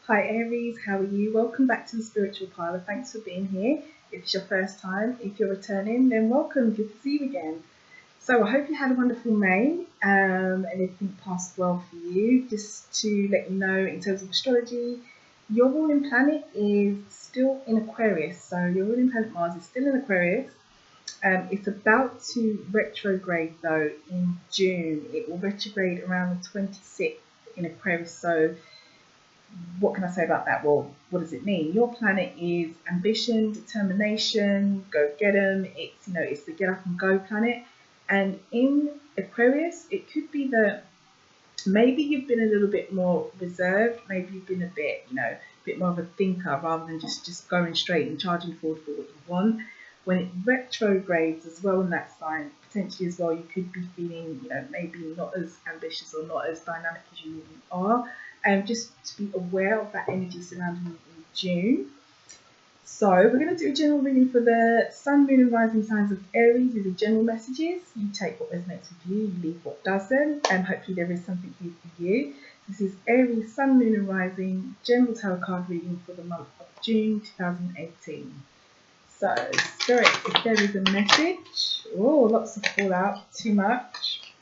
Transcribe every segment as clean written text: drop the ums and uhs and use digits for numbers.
Hi Aries, how are you? Welcome back to the Spiritual Parlour. Thanks for being here. If it's your first time, if you're returning, then welcome. Good to see you again. So I hope you had a wonderful May and everything passed well for you. Just to let you know, in terms of astrology, your ruling planet is still in Aquarius. So your ruling planet Mars is still in Aquarius. It's about to retrograde though in June. It will retrograde around the 26th in Aquarius. So what can I say about that? Well, what does it mean? Your planet is ambition, determination, go get 'em. It's the get up and go planet. And in Aquarius, it could be that maybe you've been a little bit more reserved. Maybe you've been a bit more of a thinker rather than just going straight and charging forward for what you want. When it retrogrades as well in that sign, potentially as well, you could be feeling, maybe not as ambitious or not as dynamic as you normally are. And just to be aware of that energy surrounding you in June. So we're going to do a general reading for the Sun, Moon and Rising signs of Aries. These are general messages. You take what resonates with you, you leave what doesn't, and hopefully there is something here for you. This is Aries, Sun, Moon and Rising general tarot card reading for the month of June 2018. So, Spirit, if there is a message, lots of fallout, too much.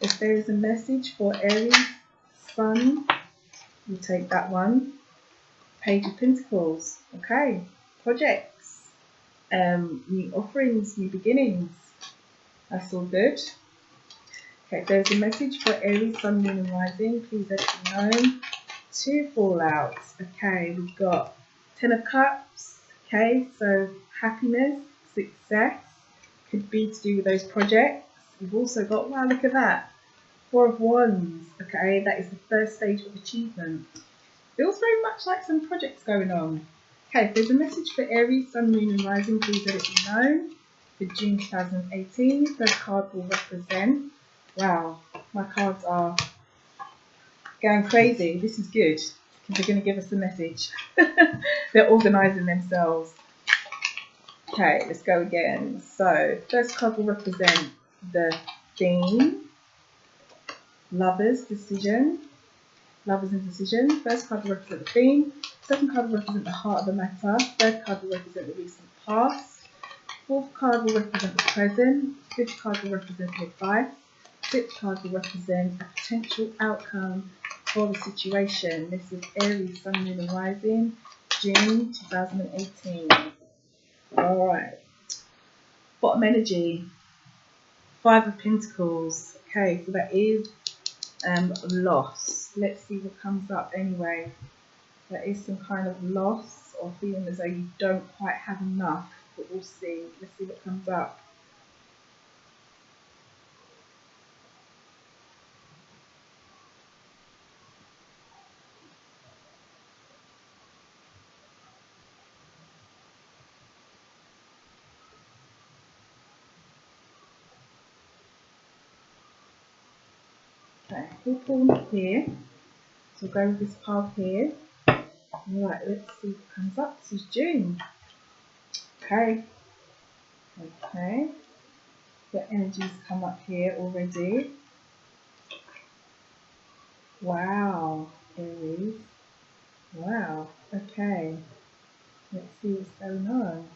If there is a message for Aries, Sun, you take that one. Page of Pentacles, okay. Projects, new offerings, new beginnings. That's all good. Okay, there's a message for Aries, Sun, Moon and Rising. Please let me know. Two fallouts. Okay, we've got Ten of Cups. Okay, so happiness, success, could be to do with those projects. We've also got, wow, look at that. Four of Wands. Okay, that is the first stage of achievement. Feels very much like some projects going on. Okay, if there's a message for Aries, Sun, Moon and Rising, please let it be known. For June 2018, the card will represent, wow, my cards are going crazy. This is good. They're going to give us a message. They're organising themselves. Okay, let's go again. So, first card will represent the theme. Lovers, decision. Lovers and decision. First card will represent the theme. Second card will represent the heart of the matter. Third card will represent the recent past. Fourth card will represent the present. Fifth card will represent the advice. Sixth card will represent a potential outcome for the situation. This is Aries, Sun, Moon and Rising, June 2018. Alright. Bottom energy. Five of Pentacles. Okay, so that is loss. Let's see what comes up anyway. There is some kind of loss or feeling as though you don't quite have enough, but we'll see. Let's see what comes up. Okay, we'll pull here. So we'll go with this pile here. Alright, let's see what comes up. This is June. Okay. Okay. The energies come up here already. Wow, Aries. Wow. Okay. Let's see what's going on.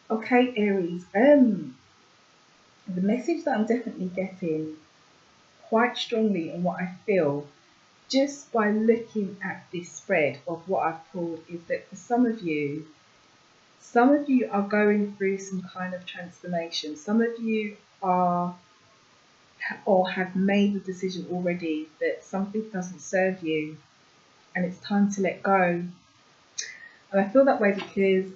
Okay, Aries. The message that I'm definitely getting quite strongly and what I feel just by looking at this spread of what I've pulled is that for some of you are going through some kind of transformation. Some of you are or have made the decision already that something doesn't serve you and it's time to let go. And I feel that way because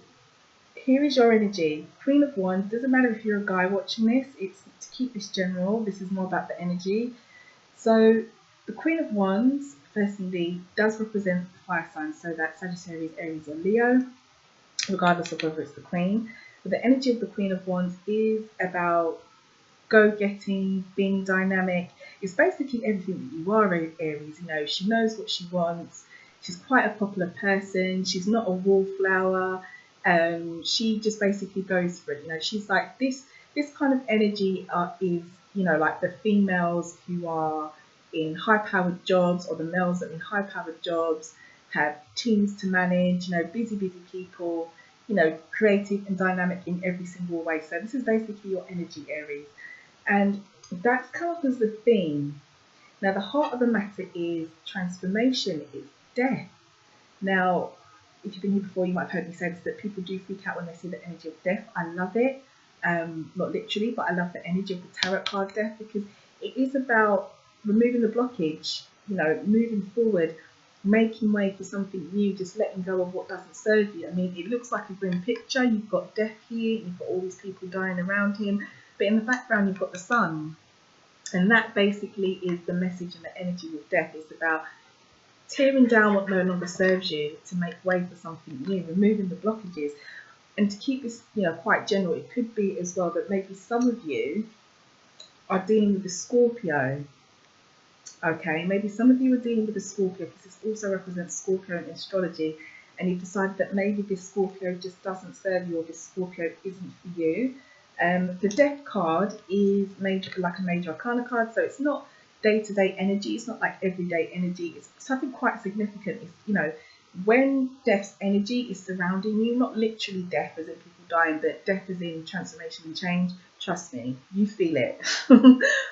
here is your energy. Queen of Wands. Doesn't matter if you're a guy watching this. It's to keep this general. This is more about the energy. So the Queen of Wands, firstly, does represent fire signs. So that's Sagittarius, Aries or Leo, regardless of whether it's the Queen. But the energy of the Queen of Wands is about go-getting, being dynamic. It's basically everything that you are, Aries. She knows what she wants. She's quite a popular person. She's not a wallflower. She just basically goes for it. You know, she's like this kind of energy is, you know, like the females who are in high-powered jobs, or the males that are in high-powered jobs, have teams to manage, you know, busy people, you know, creative and dynamic in every single way. So this is basically your energy, Aries. And that's come up as the theme. Now, the heart of the matter is transformation, is death. Now, if you've been here before, you might have heard me say this, that people do freak out when they see the energy of death. I love it. Not literally, but I love the energy of the tarot card death, because it is about removing the blockage, you know, moving forward, making way for something new, just letting go of what doesn't serve you. I mean, it looks like a grim picture. You've got death here, you've got all these people dying around him, but in the background you've got the sun. And that basically is the message and the energy with death. It's about tearing down what no longer serves you to make way for something new, removing the blockages. And to keep this, you know, quite general, it could be as well that maybe some of you are dealing with a Scorpio. Okay, maybe some of you are dealing with a Scorpio, because this also represents Scorpio in astrology, and you've decided that maybe this Scorpio just doesn't serve you, or this Scorpio isn't for you. The Death card is like a major arcana card, so it's not day-to-day energy, it's not like everyday energy, it's something quite significant. It's, you know, when death's energy is surrounding you, not literally death as in people dying, but death as in transformation and change, trust me, you feel it.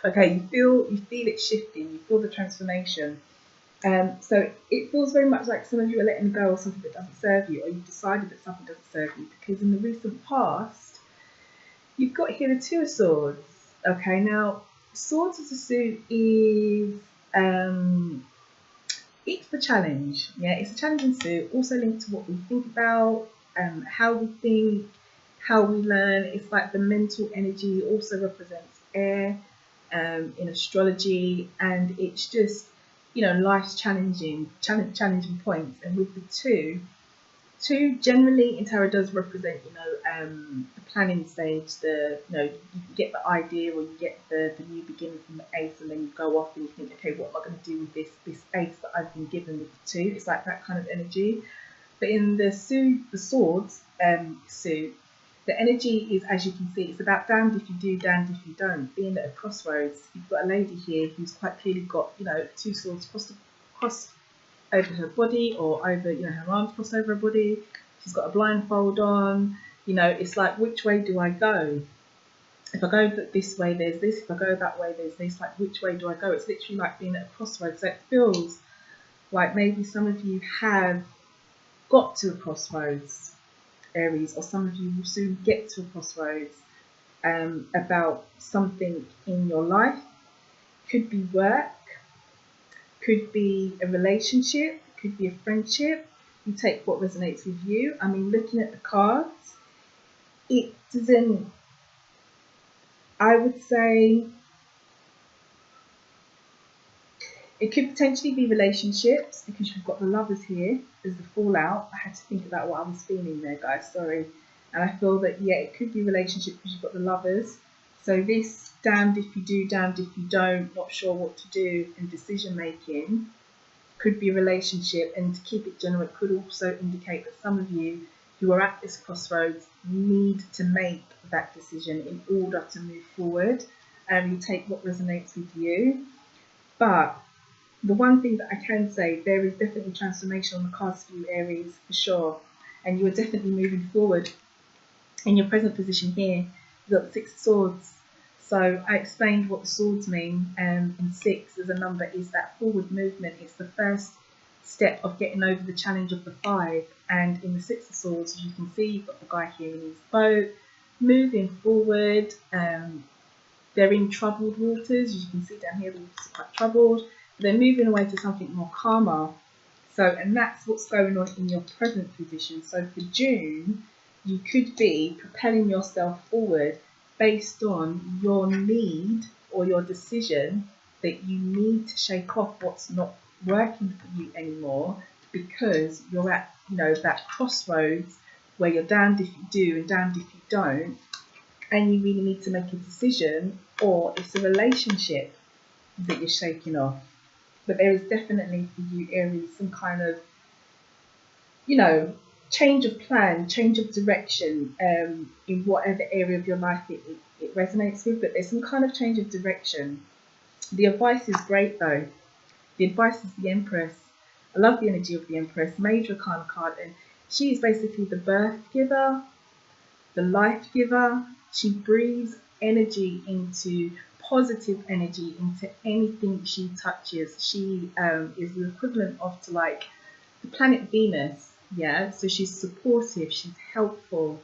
Okay, you feel it shifting, you feel the transformation. So it feels very much like some of you are letting go of something that doesn't serve you, or you've decided that something doesn't serve you, because in the recent past, you've got here the Two of Swords. Okay, now Swords as a suit is it's the challenge. Yeah, it's a challenging suit, also linked to what we think about, how we think, how we learn. It's like the mental energy, also represents air in astrology, and it's just, you know, life's challenging points. And with the two generally in tarot does represent, you know, the planning stage, the, you know, you get the idea, or you get the new beginning from the ace, and then you go off and you think, okay, what am I going to do with this ace that I've been given with the two? It's like that kind of energy. But in the swords suit, the energy is, as you can see, it's about damned if you do, damned if you don't. Being at a crossroads, you've got a lady here who's quite clearly got, you know, two swords crossed over her body, or over, you know, her arms crossed over her body. She's got a blindfold on. You know, it's like, which way do I go? If I go this way, there's this. If I go that way, there's this. Like, which way do I go? It's literally like being at a crossroads. So it feels like maybe some of you have got to a crossroads, Aries, or some of you will soon get to a crossroads about something in your life. Could be work, could be a relationship, could be a friendship. You take what resonates with you. I mean, looking at the cards, it doesn't, I would say, it could potentially be relationships, because you've got the Lovers here as the fallout. I had to think about what I was feeling there, guys, sorry. And I feel that, yeah, it could be relationship, because you've got the Lovers. So this damned if you do, damned if you don't, not sure what to do, and decision making could be a relationship. And to keep it general, it could also indicate that some of you who are at this crossroads need to make that decision in order to move forward. You take what resonates with you. But the one thing that I can say, there is definitely transformation on the cards for you, Aries, for sure. And you are definitely moving forward. In your present position here, you've got the Six of Swords. So I explained what the swords mean, and 6 as a number is that forward movement. It's the first step of getting over the challenge of the 5. And in the Six of Swords, as you can see, you've got the guy here in his boat, moving forward. They're in troubled waters. As you can see down here, the waters are quite troubled. They're moving away to something more calmer. So, and that's what's going on in your present position. So for June, you could be propelling yourself forward based on your need, or your decision that you need to shake off what's not working for you anymore, because you're at, you know, that crossroads where you're damned if you do and damned if you don't, and you really need to make a decision, or it's a relationship that you're shaking off. But there is definitely for you, Aries, some kind of, you know, change of plan, change of direction in whatever area of your life it resonates with, but there's some kind of change of direction. The advice is great though. The advice is the Empress. I love the energy of the Empress, Major Arcana card, and she is basically the birth giver, the life giver. She breathes energy into positive energy into anything she touches. She is the equivalent of to like the planet Venus. Yeah, so she's supportive, she's helpful,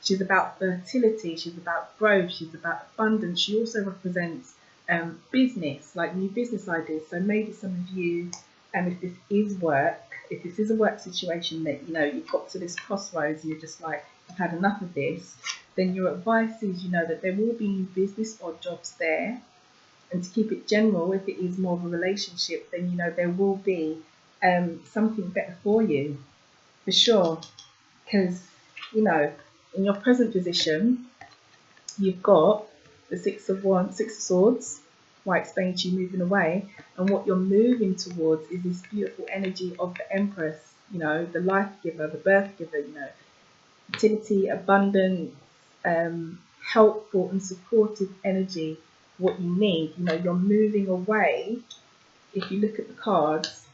she's about fertility, she's about growth, she's about abundance. She also represents business, like new business ideas. So maybe some of you, if this is work, if this is a work situation that you've got to this crossroads and you're just like, I've had enough of this, then your advice is that there will be new business or jobs there. And to keep it general, if it is more of a relationship, then there will be something better for you, for sure. Because in your present position, you've got the Six of Swords, why I explained to you moving away, and what you're moving towards is this beautiful energy of the Empress, the life giver, the birth giver, fertility, abundance, helpful and supportive energy, what you need. You're moving away. If you look at the cards,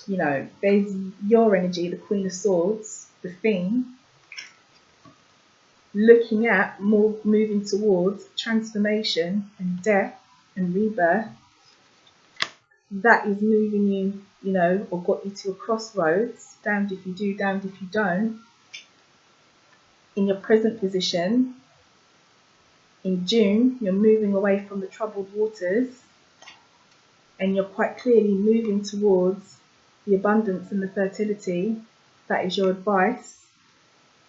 there's your energy, the Queen of Swords, the thing, looking at more, moving towards transformation and death and rebirth. That is moving you, or got you to a crossroads, damned if you do, damned if you don't. In your present position, in June, you're moving away from the troubled waters, and you're quite clearly moving towards the abundance and the fertility. That is your advice.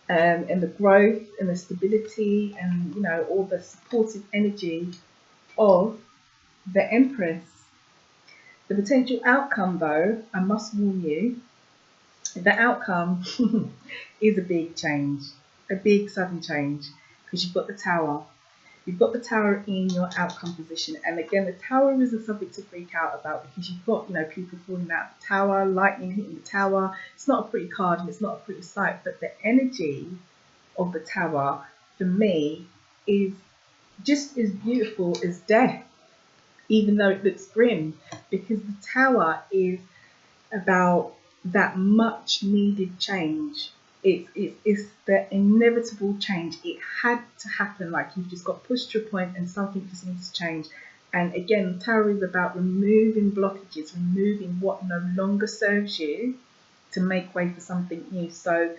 And the growth and the stability and all the supportive energy of the Empress. The potential outcome though, I must warn you, the outcome is a big change, a big sudden change, because you've got the Tower. You've got the Tower in your outcome position, and again the Tower is a subject to freak out about, because you've got people falling out the Tower, lightning hitting the Tower. It's not a pretty card and it's not a pretty sight, but the energy of the Tower for me is just as beautiful as death, even though it looks grim, because the Tower is about that much needed change. It's the inevitable change. It had to happen. Like, you've just got pushed to a point and something just needs to change. And again, the Tower is about removing blockages, removing what no longer serves you to make way for something new. So,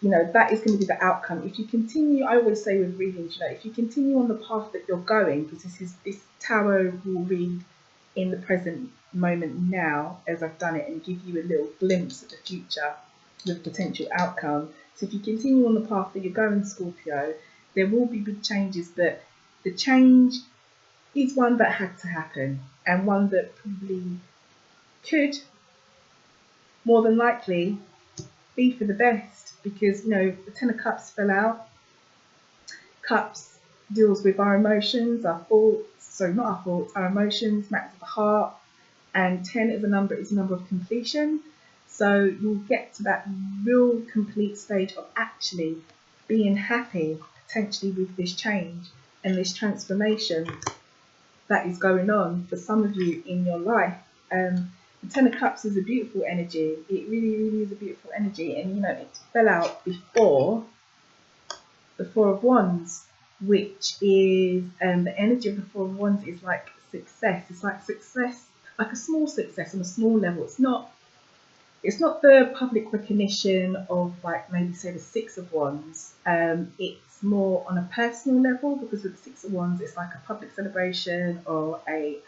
that is going to be the outcome. If you continue, I always say with readings, if you continue on the path that you're going, because this Tower will read in the present moment now, as I've done it, and give you a little glimpse of the future with potential outcome. So if you continue on the path that you're going, Scorpio, there will be big changes, but the change is one that had to happen, and one that probably could, more than likely, be for the best, because the Ten of Cups fell out. Cups deals with our emotions, our thoughts, not our thoughts, our emotions, matters of the heart, and 10 is a number of completion. So you'll get to that real complete stage of actually being happy potentially with this change and this transformation that is going on for some of you in your life. The Ten of Cups is a beautiful energy. It really, really is a beautiful energy. And it fell out before the Four of Wands, which is the energy of the Four of Wands is like success. It's like success, like a small success on a small level. It's not the public recognition of, like, maybe say the Six of Wands. It's more on a personal level, because with the Six of Wands, it's like a public celebration or a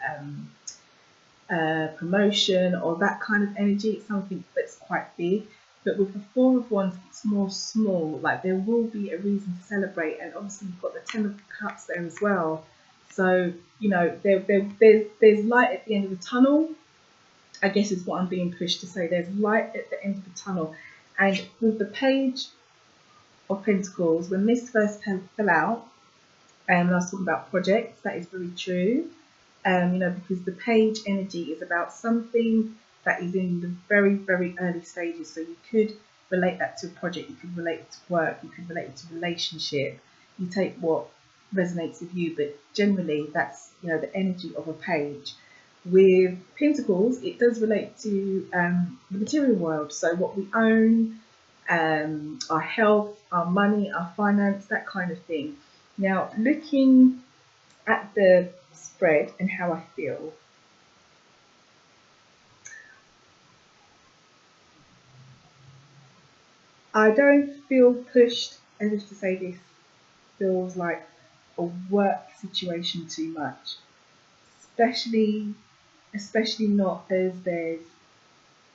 promotion or that kind of energy. It's something that's quite big. But with the Four of Wands, it's more small. Like, there will be a reason to celebrate, and obviously you've got the Ten of Cups there as well. So there's light at the end of the tunnel, I guess is what I'm being pushed to say. There's light at the end of the tunnel. And with the Page of Pentacles, when this first fell out, and I was talking about projects, that is very true. Because the Page energy is about something that is in the very, very early stages. So you could relate that to a project, you could relate it to work, you could relate it to relationship. You take what resonates with you, but generally that's, you know, the energy of a page. With Pentacles, it does relate to the material world, so what we own, our health, our money, our finance, that kind of thing. Now, looking at the spread and how I feel, I don't feel pushed, as if to say this feels like a work situation too much, especially not as there's,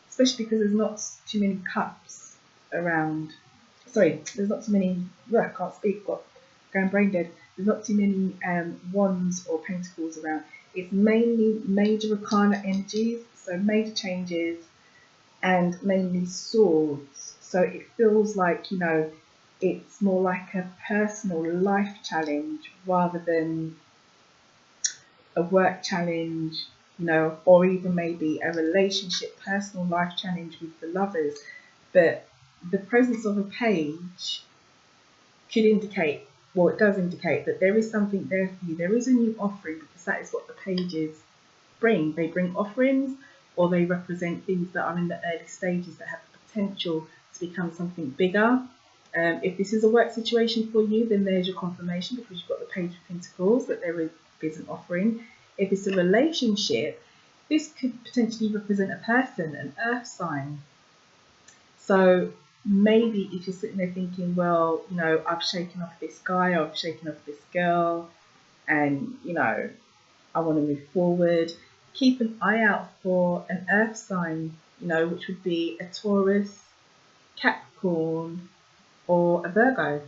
especially because there's not too many cups around. Sorry, there's not too many. I can't speak. Got going brain dead. There's not too many wands or pentacles around. It's mainly major arcana energies, so major changes, and mainly swords. So it feels like, you know, it's more like a personal life challenge rather than a work challenge, you know, or even maybe a relationship, personal life challenge with the lovers. But the presence of a page could indicate, well, it does indicate that there is something there for you. There is a new offering, because that is what the pages bring. They bring offerings, or they represent things that are in the early stages that have the potential to become something bigger. If this is a work situation for you, then there's your confirmation, because you've got the Page of Pentacles, that there is an offering. If it's a relationship, this could potentially represent a person, an earth sign. So maybe if you're sitting there thinking, well, you know, I've shaken off this guy, or I've shaken off this girl, and, you know, I want to move forward, keep an eye out for an earth sign, you know, which would be a Taurus, Capricorn, or a Virgo.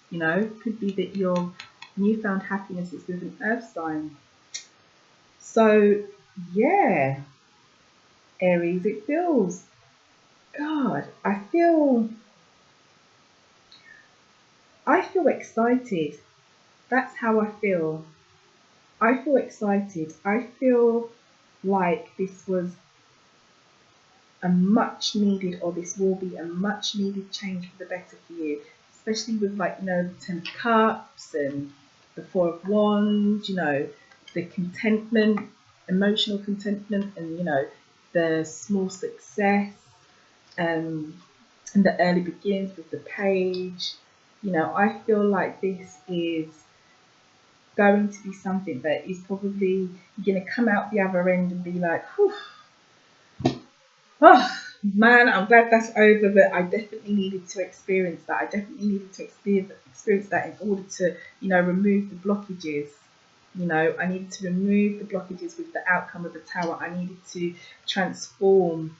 You know, could be that your newfound happiness is with an earth sign. So yeah, Aries, it feels, God, I feel excited. That's how I feel. I feel excited. I feel like this was a much needed, or this will be a much needed change for the better for you, especially with, like, you know, the 10 of Cups and the 4 of Wands, you know, the contentment, emotional contentment, and, you know, the small success, and the early begins with the Page. You know, I feel like this is going to be something that is probably going to come out the other end and be like, whew, oh man, I'm glad that's over, but I definitely needed to experience that. I definitely needed to experience that in order to, you know, remove the blockages. You know, I needed to remove the blockages with the outcome of the Tower. I needed to transform,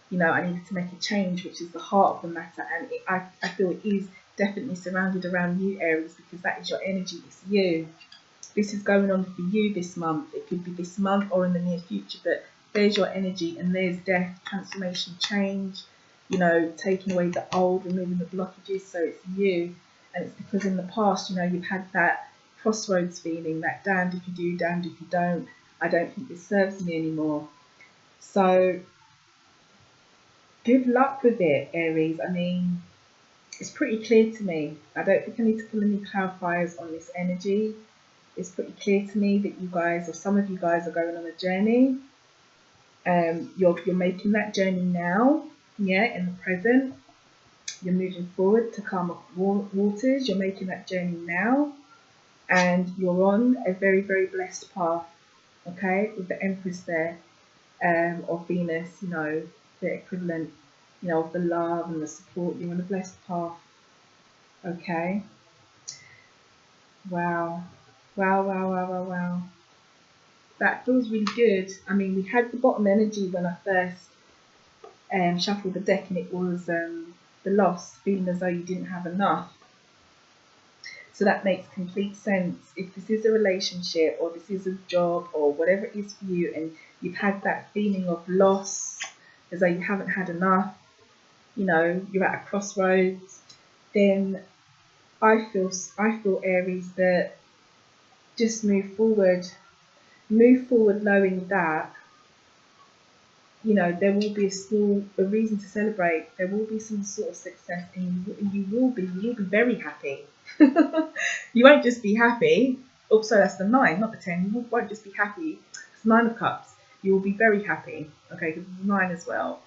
you know, I needed to make a change, which is the heart of the matter. And I feel it is definitely surrounded around you, Aries, because that is your energy. It's you. This is going on for you this month. It could be this month or in the near future, but there's your energy, and there's death, transformation, change, you know, taking away the old, removing the blockages. So it's you. And it's because in the past, you know, you've had that crossroads feeling, that damned if you do, damned if you don't. I don't think this serves me anymore. So good luck with it, Aries. I mean, it's pretty clear to me. I don't think I need to pull any clarifiers on this energy. It's pretty clear to me that you guys, or some of you guys, are going on a journey. You're making that journey now, yeah, in the present. You're moving forward to calmer waters. You're making that journey now, and you're on a very, very blessed path, okay, with the Empress there, of Venus, you know, the equivalent, you know, of the love and the support. You're on a blessed path, okay. Wow. Wow, wow, wow, wow, wow. That feels really good. I mean, we had the bottom energy when I first shuffled the deck, and it was the loss, feeling as though you didn't have enough. So that makes complete sense. If this is a relationship, or this is a job, or whatever it is for you, and you've had that feeling of loss, as though you haven't had enough, you know, you're at a crossroads, then I feel, Aries, that just move forward knowing that you know, there will be a reason to celebrate. There will be some sort of success, and you will be very happy. You won't just be happy. Oh, sorry, that's the 9, not the 10. You won't just be happy. It's 9 of Cups. You will be very happy. Okay, because it's 9 as well.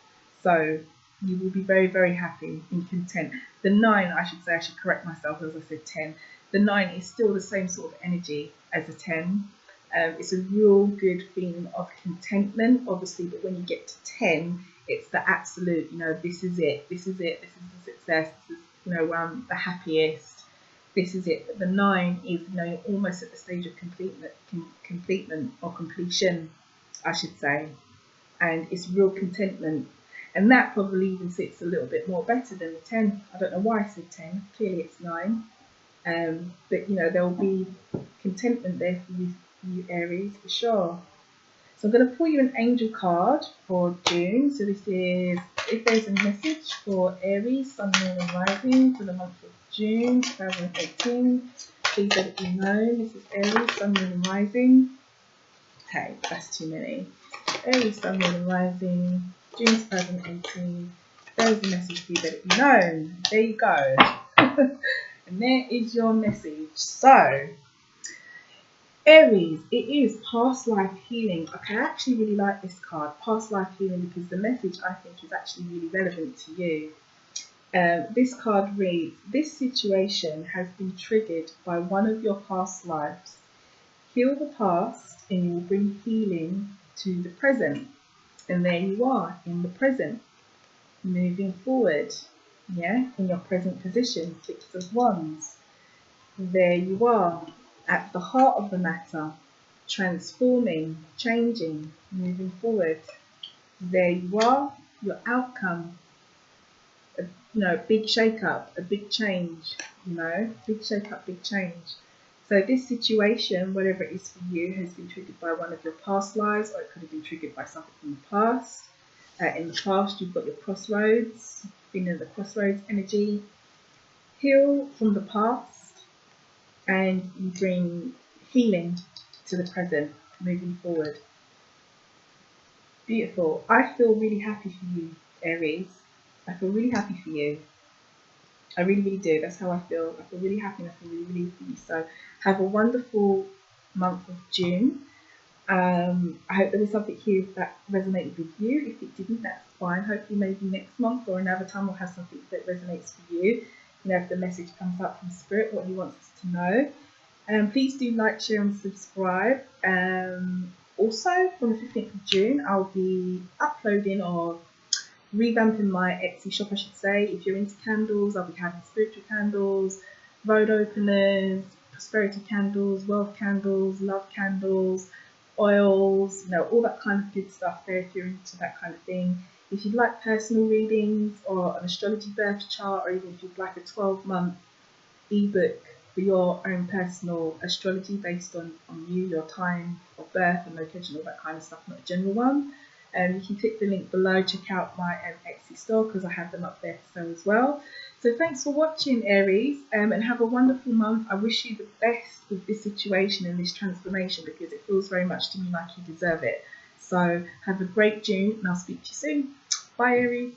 So you will be very, very happy and content. The 9, I should say, I should correct myself as I said 10. The 9 is still the same sort of energy as a 10. It's a real good feeling of contentment, obviously, but when you get to 10, it's the absolute, you know, this is it, this is it, this is the success, this is, you know, where I'm the happiest, this is it. But the 9 is, you know, almost at the stage of completion, or completion, I should say, and it's real contentment. And that probably even sits a little bit more better than the 10. I don't know why I said 10, clearly it's 9. But, you know, there will be contentment there for you Aries, for sure. So I'm going to pull you an angel card for June. So this is, if there's a message for Aries, Sun, Moon and Rising for the month of June 2018, please let it be known. This is Aries, Sun, Moon and Rising. Okay, that's too many. Aries, Sun, Moon and Rising, June 2018. There's a message for you, let it be known. There you go. And there is your message. So, Aries, it is past life healing. Okay, I actually really like this card, past life healing, because the message I think is actually really relevant to you. This card reads, this situation has been triggered by one of your past lives. Heal the past and you will bring healing to the present. And there you are in the present, moving forward, yeah, in your present position, 6 of Wands. There you are, at the heart of the matter, transforming, changing, moving forward. There you are, your outcome, you know, big shake-up, a big change, you know, big shake-up, big change. So this situation, whatever it is for you, has been triggered by one of your past lives, or it could have been triggered by something from the past. In the past, you've got your crossroads, been in the crossroads energy. Heal from the past, and you bring healing to the present, moving forward. Beautiful. I feel really happy for you, Aries. I feel really happy for you. I really, really do. That's how I feel. I feel really happy and I feel really, really for you. So have a wonderful month of June. I hope there was something here that resonated with you. If it didn't, that's fine. Hopefully maybe next month or another time we'll have something that resonates for you. You know, if the message comes up from Spirit, what he wants us to know. Please do like, share and subscribe. Also, from the 15th of June, I'll be uploading or revamping my Etsy shop, I should say. If you're into candles, I'll be having spiritual candles, road openers, prosperity candles, wealth candles, love candles, oils, you know, all that kind of good stuff there if you're into that kind of thing. If you'd like personal readings or an astrology birth chart, or even if you'd like a 12-month ebook for your own personal astrology based on you, your time of birth and location, all that kind of stuff, not a general one, you can click the link below, check out my Etsy store because I have them up there for sale as well. So thanks for watching, Aries, and have a wonderful month. I wish you the best with this situation and this transformation because it feels very much to me like you deserve it. So have a great June and I'll speak to you soon. Bye, Aries.